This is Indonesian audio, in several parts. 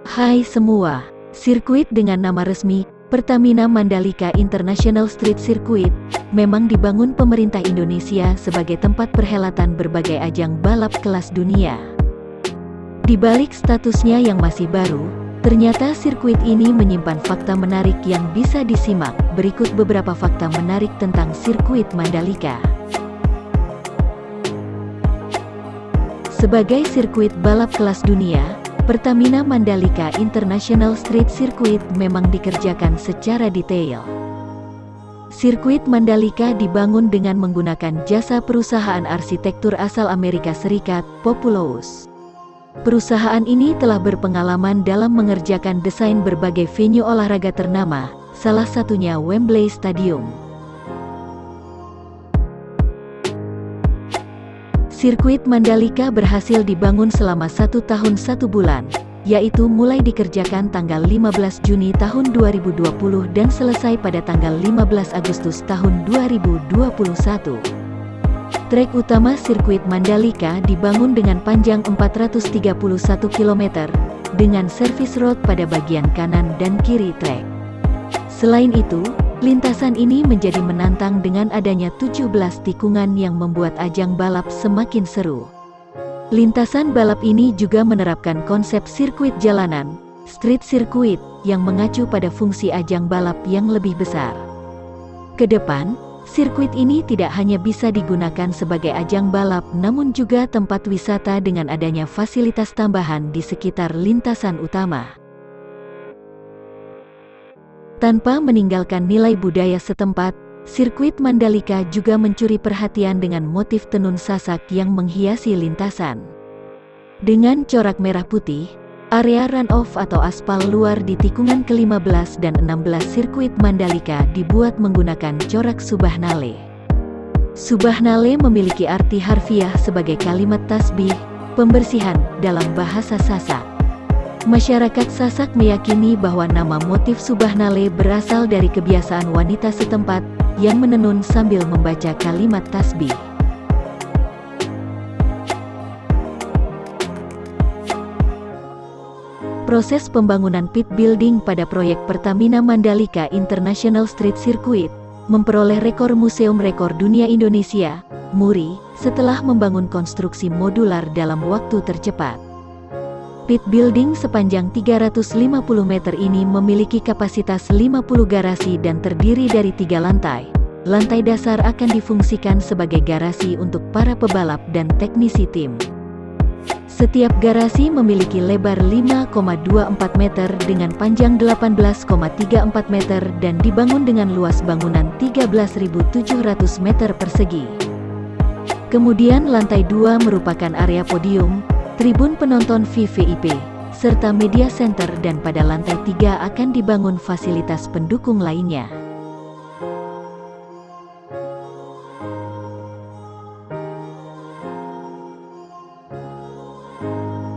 Hai semua, sirkuit dengan nama resmi Pertamina Mandalika International Street Circuit memang dibangun pemerintah Indonesia sebagai tempat perhelatan berbagai ajang balap kelas dunia. Di balik statusnya yang masih baru, ternyata sirkuit ini menyimpan fakta menarik yang bisa disimak. Berikut beberapa fakta menarik tentang sirkuit Mandalika. Sebagai sirkuit balap kelas dunia, Pertamina Mandalika International Street Circuit memang dikerjakan secara detail. Sirkuit Mandalika dibangun dengan menggunakan jasa perusahaan arsitektur asal Amerika Serikat, Populous. Perusahaan ini telah berpengalaman dalam mengerjakan desain berbagai venue olahraga ternama, salah satunya Wembley Stadium. Sirkuit Mandalika berhasil dibangun selama 1 tahun 1 bulan, yaitu mulai dikerjakan tanggal 15 Juni tahun 2020 dan selesai pada tanggal 15 Agustus tahun 2021. Trek utama sirkuit Mandalika dibangun dengan panjang 431 km, dengan service road pada bagian kanan dan kiri trek. Selain itu, lintasan ini menjadi menantang dengan adanya 17 tikungan yang membuat ajang balap semakin seru. Lintasan balap ini juga menerapkan konsep sirkuit jalanan, street circuit, yang mengacu pada fungsi ajang balap yang lebih besar. Kedepan, sirkuit ini tidak hanya bisa digunakan sebagai ajang balap namun juga tempat wisata dengan adanya fasilitas tambahan di sekitar lintasan utama. Tanpa meninggalkan nilai budaya setempat, sirkuit Mandalika juga mencuri perhatian dengan motif tenun sasak yang menghiasi lintasan. Dengan corak merah putih, area run-off atau aspal luar di tikungan ke-15 dan 16 sirkuit Mandalika dibuat menggunakan corak Subhanallah. Subhanallah memiliki arti harfiah sebagai kalimat tasbih, pembersihan dalam bahasa Sasak. Masyarakat Sasak meyakini bahwa nama motif Subhanallah berasal dari kebiasaan wanita setempat yang menenun sambil membaca kalimat tasbih. Proses pembangunan pit building pada proyek Pertamina Mandalika International Street Circuit memperoleh rekor Museum Rekor Dunia Indonesia, MURI, setelah membangun konstruksi modular dalam waktu tercepat. Pit building sepanjang 350 meter ini memiliki kapasitas 50 garasi dan terdiri dari 3 lantai. Lantai dasar akan difungsikan sebagai garasi untuk para pebalap dan teknisi tim. Setiap garasi memiliki lebar 5,24 meter dengan panjang 18,34 meter dan dibangun dengan luas bangunan 13.700 meter persegi. Kemudian lantai 2 merupakan area podium, tribun penonton VVIP, serta media center dan pada lantai 3 akan dibangun fasilitas pendukung lainnya.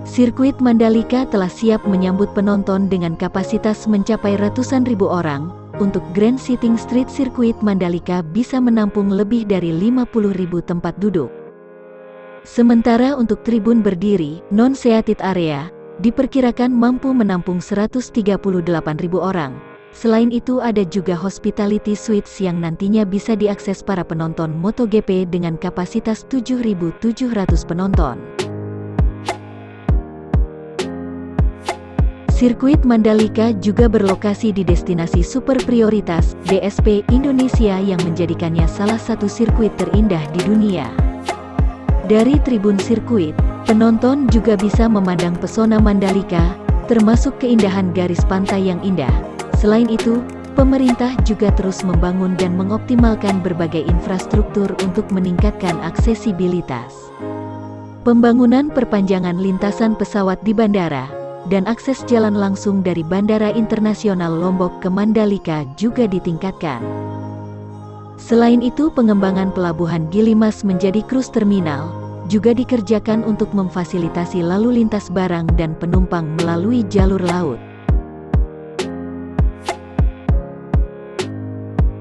Sirkuit Mandalika telah siap menyambut penonton dengan kapasitas mencapai ratusan ribu orang. Untuk Grand Sitting Street Circuit Mandalika bisa menampung lebih dari 50.000 tempat duduk. Sementara untuk tribun berdiri, non-seated area, diperkirakan mampu menampung 138.000 orang. Selain itu ada juga hospitality suites yang nantinya bisa diakses para penonton MotoGP dengan kapasitas 7.700 penonton. Sirkuit Mandalika juga berlokasi di destinasi super prioritas, DSP, Indonesia yang menjadikannya salah satu sirkuit terindah di dunia. Dari tribun sirkuit, penonton juga bisa memandang pesona Mandalika, termasuk keindahan garis pantai yang indah. Selain itu, pemerintah juga terus membangun dan mengoptimalkan berbagai infrastruktur untuk meningkatkan aksesibilitas. Pembangunan perpanjangan lintasan pesawat di bandara, dan akses jalan langsung dari Bandara Internasional Lombok ke Mandalika juga ditingkatkan. Selain itu, pengembangan pelabuhan Gilimas menjadi cruise terminal juga dikerjakan untuk memfasilitasi lalu lintas barang dan penumpang melalui jalur laut.